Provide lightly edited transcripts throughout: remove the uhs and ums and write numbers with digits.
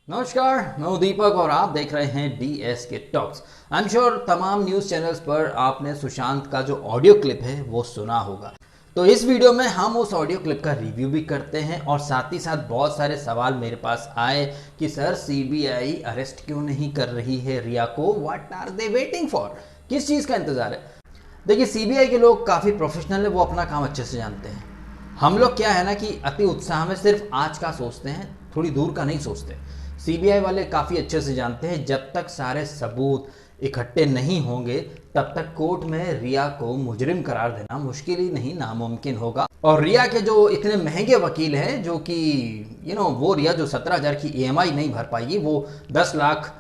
नमस्कार, मैं हूं दीपक और आप देख रहे हैं डीएस के टॉक्स। आई एम श्योर तमाम न्यूज़ चैनल्स पर आपने सुशांत का जो ऑडियो क्लिप है वो सुना होगा। तो इस वीडियो में हम उस ऑडियो क्लिप का रिव्यू भी करते हैं और साथ ही साथ बहुत सारे सवाल मेरे पास आए कि सर सीबीआई अरेस्ट क्यों नहीं कर रही है रिया को, what are they waiting for, किस चीज़ का इंतज़ार है। देखिए, सीबीआई के लोग काफ़ी प्रोफेशनल है, वो अपना काम अच्छे से जानते हैं। हम लोग क्या है ना कि अति उत्साह में सिर्फ आज का सोचते हैं, थोड़ी दूर का नहीं सोचते। सीबीआई वाले काफ़ी अच्छे से जानते हैं जब तक सारे सबूत इकट्ठे नहीं होंगे तब तक कोर्ट में रिया को मुजरिम करार देना मुश्किल ही नहीं नामुमकिन होगा। और रिया के जो इतने महंगे वकील हैं, जो कि वो रिया जो 17,000 की ईएमआई नहीं भर पाएगी, वो 10 लाख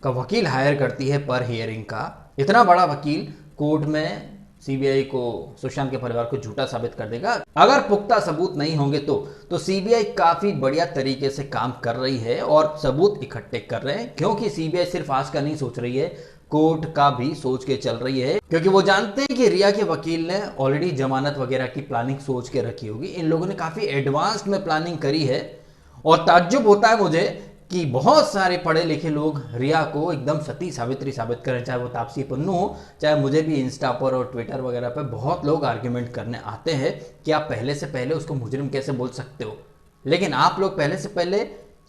का वकील हायर करती है पर हियरिंग का। इतना बड़ा वकील कोर्ट में सीबीआई को, सुशांत के परिवार को झूठा साबित कर देगा अगर पुख्ता सबूत नहीं होंगे तो सीबीआई काफी बढ़िया तरीके से काम कर रही है और सबूत इकट्ठे कर रहे हैं, क्योंकि सीबीआई सिर्फ आज का नहीं सोच रही है, कोर्ट का भी सोच के चल रही है, क्योंकि वो जानते हैं कि रिया के वकील ने ऑलरेडी जमानत वगैरह की प्लानिंग सोच के रखी होगी। इन लोगों ने काफी एडवांस में प्लानिंग करी है और ताज्जुब होता है मुझे कि बहुत सारे पढ़े लिखे लोग रिया को एकदम सती सावित्री साबित करें, चाहे वो तापसी पन्नू हो, चाहे मुझे भी इंस्टा पर और ट्विटर वगैरह पर बहुत लोग आर्ग्यूमेंट करने आते हैं कि आप पहले से पहले उसको मुजरिम कैसे बोल सकते हो, लेकिन आप लोग पहले से पहले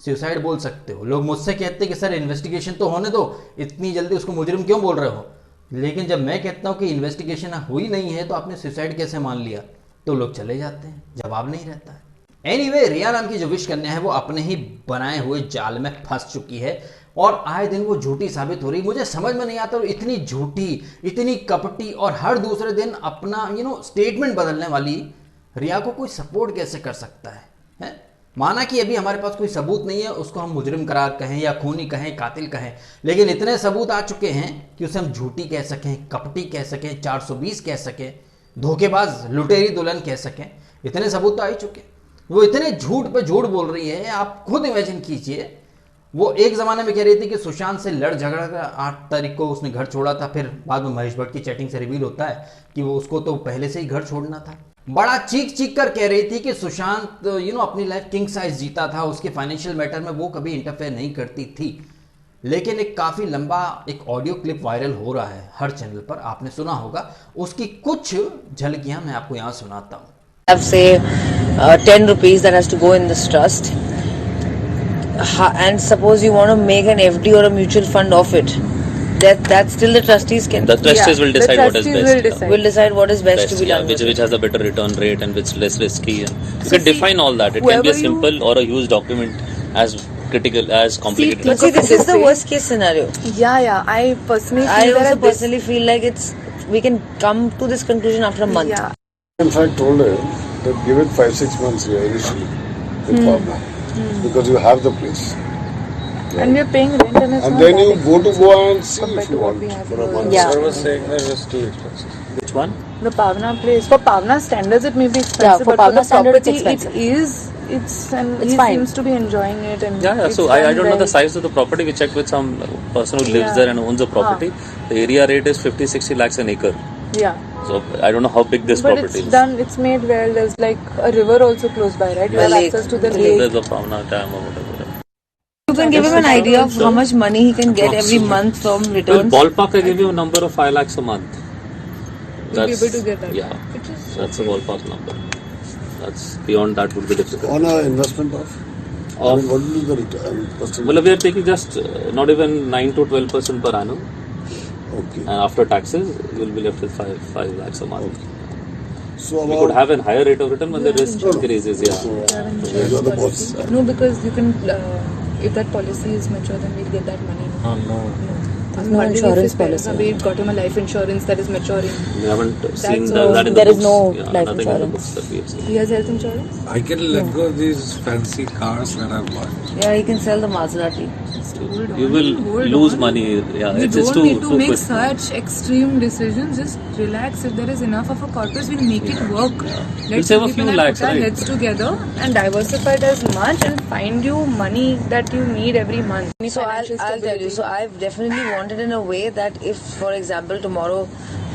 सुसाइड बोल सकते हो। लोग मुझसे कहते हैं कि सर इन्वेस्टिगेशन तो होने दो, इतनी जल्दी उसको मुजरिम क्यों बोल रहे हो, लेकिन जब मैं कहता हूँ कि इन्वेस्टिगेशन हुई नहीं है तो आपने सुसाइड कैसे मान लिया, तो लोग चले जाते हैं, जवाब नहीं रहता है। एनीवे, रिया नाम की जो विश कन्या है वो अपने ही बनाए हुए जाल में फंस चुकी है और आए दिन वो झूठी साबित हो रही। मुझे समझ में नहीं आता, इतनी झूठी, इतनी कपटी और हर दूसरे दिन अपना स्टेटमेंट बदलने वाली रिया को कोई सपोर्ट कैसे कर सकता है? माना कि अभी हमारे पास कोई सबूत नहीं है, उसको हम मुजरिम करार कहें या खूनी कहें, कातिल कहें, लेकिन इतने सबूत आ चुके हैं कि उसे हम झूठी कह सकें, कपटी कह सकें, 420 कह सकें, धोखेबाज लुटेरी दुल्हन कह सकें। इतने सबूत तो आ ही चुके हैं। वो इतने झूठ पे झूठ बोल रही है, आप खुद इमेजिन कीजिए। वो एक ज़माने में कह रही थी कि सुशांत से लड़ झगड़ा कर 8 तारीख को उसने घर छोड़ा था, फिर बाद में महेश भट्ट की चैटिंग से रिवील होता है कि वो उसको तो पहले से ही घर छोड़ना था। बड़ा चीख चीख कर कह रही थी कि सुशांत अपनी लाइफ किंग साइज जीता था, उसके फाइनेंशियल मैटर में वो कभी इंटरफेयर नहीं करती थी। लेकिन एक काफ़ी लंबा एक ऑडियो क्लिप वायरल हो रहा है हर चैनल पर, आपने सुना होगा, उसकी कुछ झलकियाँ मैं आपको यहाँ सुनाता हूँ। Have say 10 rupees that has to go in this trust, and suppose you want to make an FD or a mutual fund of it, that still the trustees can. The trustees will decide what is best. Will decide what is best to be done. Which has a better return rate and which less risky. And you can define all that. It can be a simple or a huge document, as critical as complicated. But see, this is the worst case scenario. Yeah. I also personally feel like we can come to this conclusion after a month. Yeah. In fact, told her that give it 5-6 months here initially with Pavna, because you have the place. Yeah. And we are paying rent and it's And not then you that go and see compared if to you what want we have for a here. month. Yeah. I was saying that it was too expensive. Which one? the Pavna place. For Pavna standards, it may be expensive, Yeah, for but Pavna for the standard, it's property, expensive. It's It's he fine. seems to be enjoying it. And Yeah. it's So I done don't know the well. size of the property. We checked with some person who lives Yeah. there and owns the property. The area rate is 50-60 lakhs an acre. Yeah. So I don't know how big this But property it's is. done. It's made well. There's like a river also close by, right? You The have lake. access to the The lake. There's a Pavna Dam or whatever. You can give him an idea of how much money he can get every month from Well, returns. ballpark, I give you a number of 5 lakhs a month. You'll be able to get that. Yeah. Which is That's a ballpark number. That's beyond that would be difficult. On an investment of? I mean, what will be the return? percentage? Well, we are taking just not even 9 to 12% per annum, Okay. and after taxes, you will be left with 5 lakhs a month. So We could about have a higher rate of return when the risk increases. Yeah. these are the policies. no, because you can. If that policy is mature, then we'll get that money. No. No insurance policy. We got him a life insurance that is maturing. We haven't seen all. that in There the is books. no Yeah, life nothing in the insurance. books that we have seen. He has health insurance. I can let go of these fancy cars that I've bought. Yeah, he can sell the Maserati. You will lose money. Yeah, We it's don't too need to make quick. such extreme decisions. Just relax. If there is enough of a corpus, we'll make it work. We'll save a few lakhs, put our right? heads together and diversify it as much and find you money that you need every month. So I'll tell you. So I've definitely wanted in a way that if, for example, tomorrow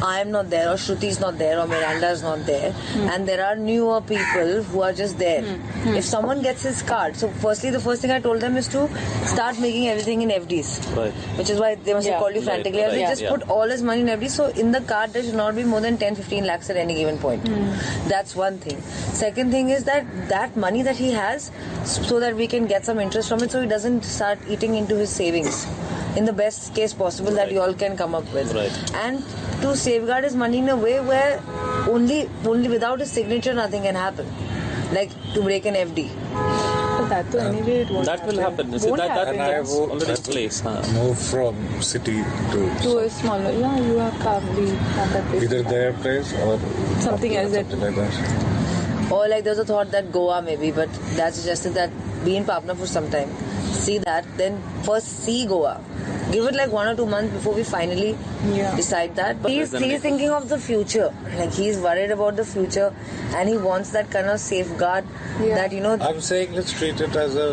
I am not there, or Shruti is not there, or Miranda is not there, and there are newer people who are just there. If someone gets his card, so firstly, the first thing I told them is to start making everything in FDs, Right. which is why they must have called you frantically. Right, Just put all his money in FDs. So in the card, there should not be more than 10-15 lakhs at any given point. That's one thing. Second thing is that money that he has, so that we can get some interest from it, so he doesn't start eating into his savings. In the best case possible that you all can come up with, Right. and to safeguard his money in a way where only without his signature nothing can happen, like to break an FD. But that too, anyway, it won't That will happen. See, Won't that happen. that's already in place. Move from city to To a smaller, yeah, you have probably have that place. either their place or Something else that- something like that. Or like there's a thought that Goa maybe, but that suggested that be in Patna for some time, see that, then first see Goa. Give it like 1 or 2 months before we finally decide that. But he's thinking of the future. Like he's worried about the future, and he wants that kind of safeguard that I'm saying let's treat it as a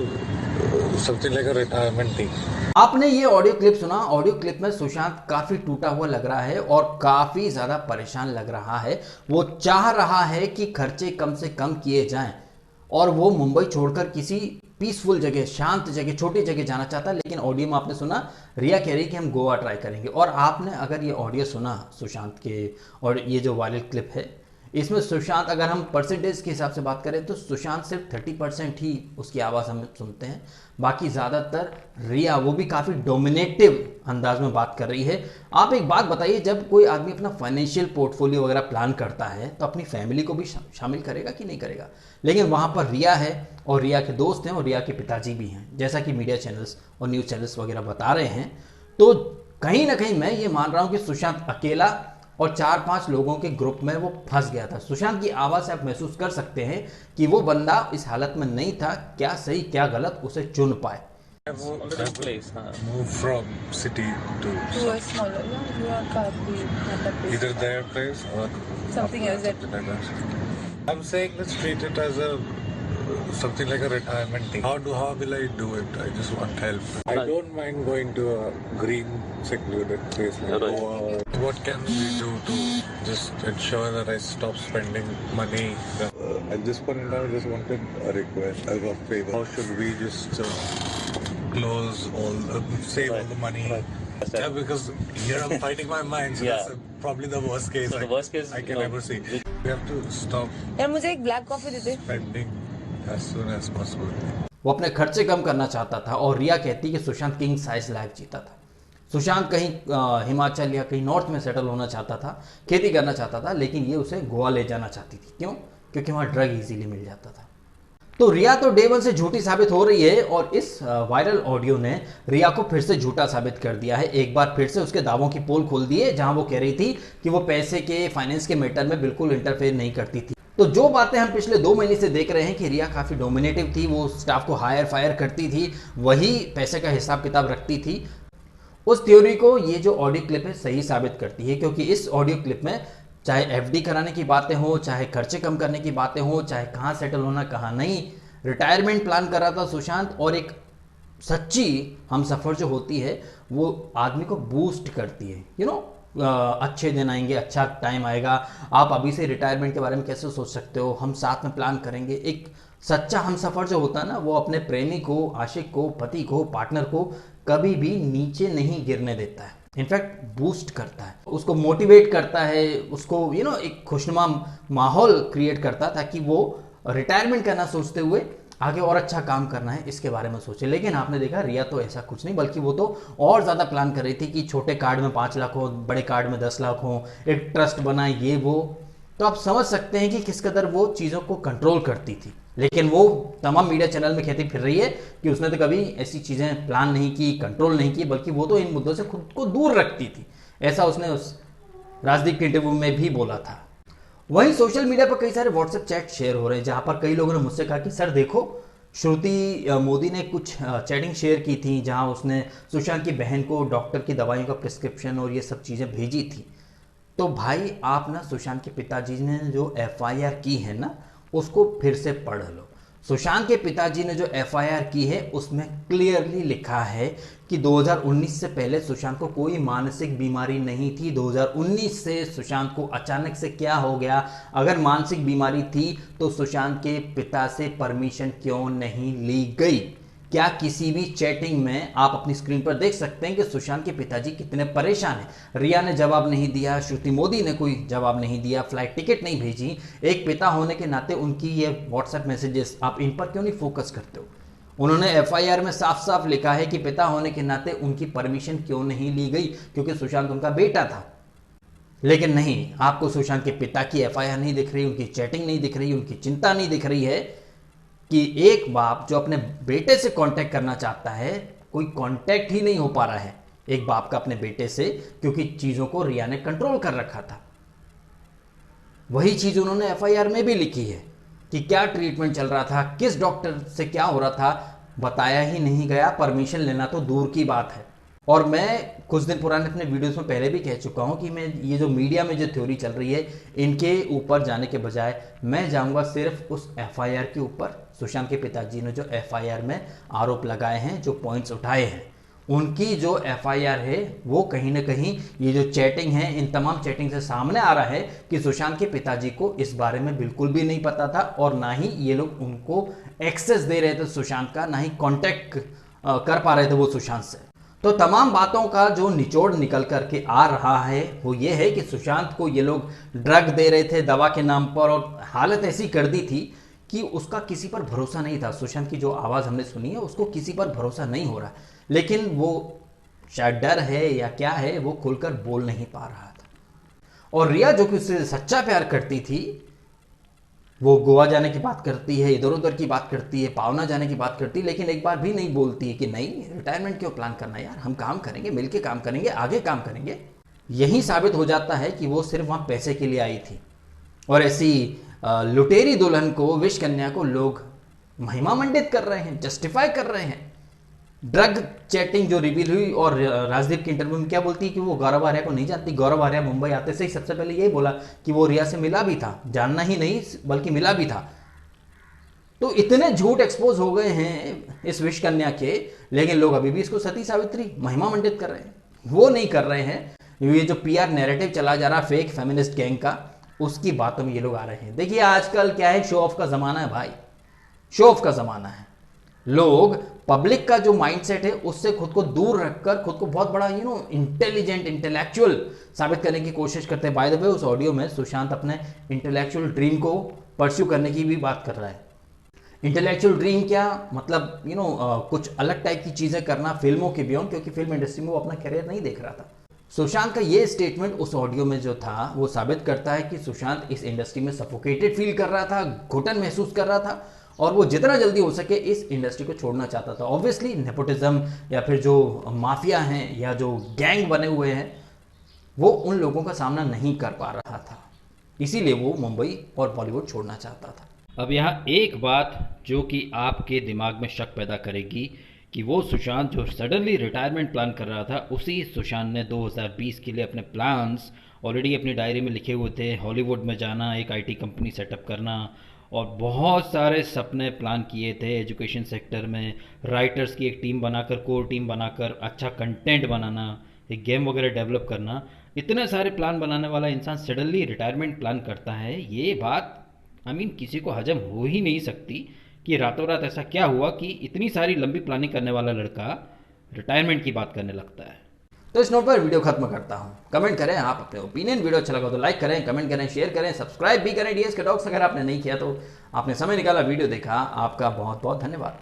something like a retirement thing. आपने ये audio clip सुना। Audio clip में सुशांत काफी टूटा हुआ लग रहा है और काफी ज्यादा परेशान लग रहा है। वो चाह रहा है कि खर्चे कम से कम किए जाएं और वो मुंबई छोड़कर किसी पीसफुल जगह, शांत जगह, छोटी जगह जाना चाहता है। लेकिन ऑडियो में आपने सुना रिया कह रही कि हम गोवा ट्राई करेंगे। और आपने अगर ये ऑडियो सुना सुशांत के, और ये जो वायरल क्लिप है, इसमें सुशांत, अगर हम परसेंटेज के हिसाब से बात करें तो सुशांत सिर्फ 30% ही उसकी आवाज़ हम सुनते हैं। बाकी ज़्यादातर रिया, वो भी काफ़ी डोमिनेटिव अंदाज में बात कर रही है। आप एक बात बताइए, जब कोई आदमी अपना फाइनेंशियल पोर्टफोलियो वगैरह प्लान करता है तो अपनी फैमिली को भी शामिल करेगा कि नहीं करेगा? लेकिन वहाँ पर रिया है और रिया के दोस्त हैं और रिया के पिताजी भी हैं, जैसा कि मीडिया चैनल्स और न्यूज़ चैनल्स वगैरह बता रहे हैं। तो कहीं ना कहीं मैं ये मान रहा हूँ कि सुशांत अकेला और 4-5 लोगों के ग्रुप में वो फंस गया था। सुशांत की आवाज़ से आप महसूस कर सकते हैं कि वो बंदा इस हालत में नहीं था, क्या सही क्या गलत उसे चुन पाए। Already in place. Move from city to To a smaller, yeah, you have probably have that place. either their place or Something else that- something like that. I'm saying let's treat it as a something like a retirement thing. How will I do it? I just want help. I don't mind going to a green secluded place like Right. Goa. What can we do to just ensure that I stop spending money? At this point in time, I just wanted a request, a favor. How should we just close save all the money? Yeah, because here I'm fighting my mind, so Yeah. that's probably the worst case. So the worst case, I can ever see. We have to stop यार मुझे एक black coffee दे दे। spending as soon as possible. वो अपने खर्चे कम करना चाहता था और रिया कहती कि सुशांत किंग साइज लाइफ जीता था। सुशांत कहीं हिमाचल या कहीं नॉर्थ में सेटल होना चाहता था, खेती करना चाहता था, लेकिन ये उसे गोवा ले जाना चाहती थी। क्यों? क्योंकि वहाँ ड्रग इजीली मिल जाता था। तो रिया तो डे वन से झूठी साबित हो रही है और इस वायरल ऑडियो ने रिया को फिर से झूठा साबित कर दिया है। एक बार फिर से उसके दावों की पोल खोल दी है, जहां वो कह रही थी कि वो पैसे के, फाइनेंस के मैटर में बिल्कुल इंटरफेयर नहीं करती थी। तो जो बातें हम पिछले 2 महीने से देख रहे हैं कि रिया काफ़ी डोमिनेटिव थी, वो स्टाफ को हायर फायर करती थी, वही पैसे का हिसाब किताब रखती थी, उस थ्योरी को ये जो ऑडियो क्लिप है सही साबित करती है। क्योंकि इस ऑडियो क्लिप में चाहे एफडी कराने की बातें हो, चाहे खर्चे कम करने की बातें हो, चाहे कहाँ सेटल होना कहाँ नहीं, रिटायरमेंट प्लान कर रहा था सुशांत। और एक सच्ची हमसफर जो होती है वो आदमी को बूस्ट करती है। अच्छे दिन आएंगे, अच्छा टाइम आएगा, आप अभी से रिटायरमेंट के बारे में कैसे सोच सकते हो, हम साथ में प्लान करेंगे। एक सच्चा हमसफर जो होता है ना, वो अपने प्रेमी को, आशिक को, पति को, पार्टनर को कभी भी नीचे नहीं गिरने देता है, इनफैक्ट बूस्ट करता है, उसको मोटिवेट करता है, उसको एक खुशनुमा माहौल क्रिएट करता है ताकि वो रिटायरमेंट करना सोचते हुए आगे और अच्छा काम करना है इसके बारे में सोचे। लेकिन आपने देखा रिया तो ऐसा कुछ नहीं, बल्कि वो तो और ज़्यादा प्लान कर रही थी कि छोटे कार्ड में 5 लाख हो, बड़े कार्ड में 10 लाख हो, एक ट्रस्ट बनाए, ये वो। तो आप समझ सकते हैं कि किस कदर वो चीज़ों को कंट्रोल करती थी। लेकिन वो तमाम मीडिया चैनल में कहती फिर रही है कि उसने तो कभी ऐसी चीज़ें प्लान नहीं की, कंट्रोल नहीं की, बल्कि वो तो इन मुद्दों से खुद को दूर रखती थी। ऐसा उसने उस राजदीप के इंटरव्यू में भी बोला था। वहीं सोशल मीडिया पर कई सारे व्हाट्सएप चैट शेयर हो रहे हैं, जहां पर कई लोगों ने मुझसे कहा कि सर देखो, श्रुति मोदी ने कुछ चैटिंग शेयर की थी जहां उसने सुशांत की बहन को डॉक्टर की दवाइयों का प्रिस्क्रिप्शन और ये सब चीज़ें भेजी थी। तो भाई आप ना सुशांत के पिताजी ने जो FIR की है ना, उसको फिर से पढ़ लो। सुशांत के पिताजी ने जो एफआईआर की है उसमें क्लियरली लिखा है कि 2019 से पहले सुशांत को कोई मानसिक बीमारी नहीं थी। 2019 से सुशांत को अचानक से क्या हो गया? अगर मानसिक बीमारी थी तो सुशांत के पिता से परमिशन क्यों नहीं ली गई? क्या किसी भी चैटिंग में आप अपनी स्क्रीन पर देख सकते हैं कि सुशांत के पिताजी कितने परेशान हैं? रिया ने जवाब नहीं दिया, श्रुति मोदी ने कोई जवाब नहीं दिया, फ्लाइट टिकट नहीं भेजी। एक पिता होने के नाते उनकी ये व्हाट्सएप मैसेजेस आप इन पर क्यों नहीं फोकस करते हो? उन्होंने एफआईआर में साफ साफ लिखा है कि पिता होने के नाते उनकी परमिशन क्यों नहीं ली गई, क्योंकि सुशांत उनका बेटा था। लेकिन नहीं, आपको सुशांत के पिता की एफआईआर नहीं दिख रही, उनकी चैटिंग नहीं दिख रही, उनकी चिंता नहीं दिख रही है कि एक बाप जो अपने बेटे से कांटेक्ट करना चाहता है, कोई कांटेक्ट ही नहीं हो पा रहा है एक बाप का अपने बेटे से, क्योंकि चीजों को रिया ने कंट्रोल कर रखा था। वही चीज उन्होंने एफआईआर में भी लिखी है कि क्या ट्रीटमेंट चल रहा था, किस डॉक्टर से क्या हो रहा था, बताया ही नहीं गया। परमिशन लेना तो दूर की बात है। और मैं कुछ दिन पुराने अपने वीडियोस में पहले भी कह चुका हूं कि मैं ये जो मीडिया में जो थ्योरी चल रही है इनके ऊपर जाने के बजाय मैं जाऊंगा सिर्फ उस एफआईआर के ऊपर। सुशांत के पिताजी ने जो एफआईआर में आरोप लगाए हैं, जो पॉइंट्स उठाए हैं, उनकी जो एफआईआर है वो कहीं ना कहीं ये जो चैटिंग है, इन तमाम चैटिंग से सामने आ रहा है कि सुशांत के पिताजी को इस बारे में बिल्कुल भी नहीं पता था और ना ही ये लोग उनको एक्सेस दे रहे थे सुशांत का, ना ही कांटेक्ट कर पा रहे थे वो सुशांत से। तो तमाम बातों का जो निचोड़ निकल करके आ रहा है वो ये है कि सुशांत को ये लोग ड्रग दे रहे थे दवा के नाम पर, और हालत ऐसी कर दी थी कि उसका किसी पर भरोसा नहीं था। सुशांत की जो आवाज़ हमने सुनी है उसको किसी पर भरोसा नहीं हो रहा, लेकिन वो शायद डर है या क्या है, वो खुलकर बोल नहीं पा रहा था। और रिया जो कि उससे सच्चा प्यार करती थी, वो गोवा जाने की बात करती है, इधर उधर की बात करती है, पावना जाने की बात करती है, लेकिन एक बार भी नहीं बोलती है कि नहीं, रिटायरमेंट क्यों प्लान करना यार, हम काम करेंगे, मिलके काम करेंगे, आगे काम करेंगे। यही साबित हो जाता है कि वो सिर्फ वहां पैसे के लिए आई थी। और ऐसी लुटेरी दुल्हन को, विश कन्या को लोग महिमा मंडित कर रहे हैं, जस्टिफाई कर रहे हैं। ड्रग चैटिंग जो रिवील हुई, और राजदीप के इंटरव्यू में क्या बोलती है कि वो गौरव आर्या को नहीं जानती। गौरव आर्या मुंबई आते से ही सबसे पहले यही बोला कि वो रिया से मिला भी था, जानना ही नहीं बल्कि मिला भी था। तो इतने झूठ एक्सपोज हो गए हैं इस विश कन्या के, लेकिन लोग अभी भी इसको सती सावित्री महिमा मंडित कर रहे हैं। वो नहीं कर रहे हैं, ये जो पीआर नैरेटिव चला जा रहा फेक फेमिनिस्ट गैंग का, उसकी बातों में ये लोग आ रहे हैं। देखिए आजकल क्या है, शो ऑफ का जमाना है भाई, शो ऑफ का जमाना है। लोग पब्लिक का जो माइंडसेट है उससे खुद को दूर रखकर खुद को बहुत बड़ा इंटेलिजेंट, इंटेलेक्चुअल साबित करने की कोशिश करते हैं। बाय द वे, उस ऑडियो में सुशांत अपने इंटेलेक्चुअल ड्रीम को परस्यू करने की भी बात कर रहा है। इंटेलेक्चुअल ड्रीम क्या मतलब, कुछ अलग टाइप की चीजें करना फिल्मों के बियॉन्ड, क्योंकि फिल्म इंडस्ट्री में वो अपना करियर नहीं देख रहा था। सुशांत का ये स्टेटमेंट उस ऑडियो में जो था वो साबित करता है कि सुशांत इस इंडस्ट्री में सफोकेटेड फील कर रहा था, घुटन महसूस कर रहा था, और वो जितना जल्दी हो सके इस इंडस्ट्री को छोड़ना चाहता था। ऑब्वियसली नेपोटिज्म या फिर जो माफिया हैं या जो गैंग बने हुए हैं, वो उन लोगों का सामना नहीं कर पा रहा था, इसीलिए वो मुंबई और बॉलीवुड छोड़ना चाहता था। अब यहाँ एक बात जो कि आपके दिमाग में शक पैदा करेगी कि वो सुशांत जो सडनली रिटायरमेंट प्लान कर रहा था, उसी सुशांत ने 2020 के लिए अपने प्लान्स ऑलरेडी अपनी डायरी में लिखे हुए थे। हॉलीवुड में जाना, एक आईटी कंपनी सेटअप करना, और बहुत सारे सपने प्लान किए थे एजुकेशन सेक्टर में, राइटर्स की एक टीम बनाकर, कोर टीम बनाकर अच्छा कंटेंट बनाना, एक गेम वगैरह डेवलप करना। इतने सारे प्लान बनाने वाला इंसान सडनली रिटायरमेंट प्लान करता है, ये बात किसी को हजम हो ही नहीं सकती कि रातों रात ऐसा क्या हुआ कि इतनी सारी लंबी प्लानिंग करने वाला लड़का रिटायरमेंट की बात करने लगता है। तो इस नोट पर वीडियो खत्म करता हूं। कमेंट करें आप अपने ओपिनियन, वीडियो अच्छा लगा तो लाइक करें, कमेंट करें, शेयर करें, सब्सक्राइब भी करें डीएस के टॉक्स। अगर आपने नहीं किया तो आपने समय निकाला, वीडियो देखा, आपका बहुत बहुत धन्यवाद।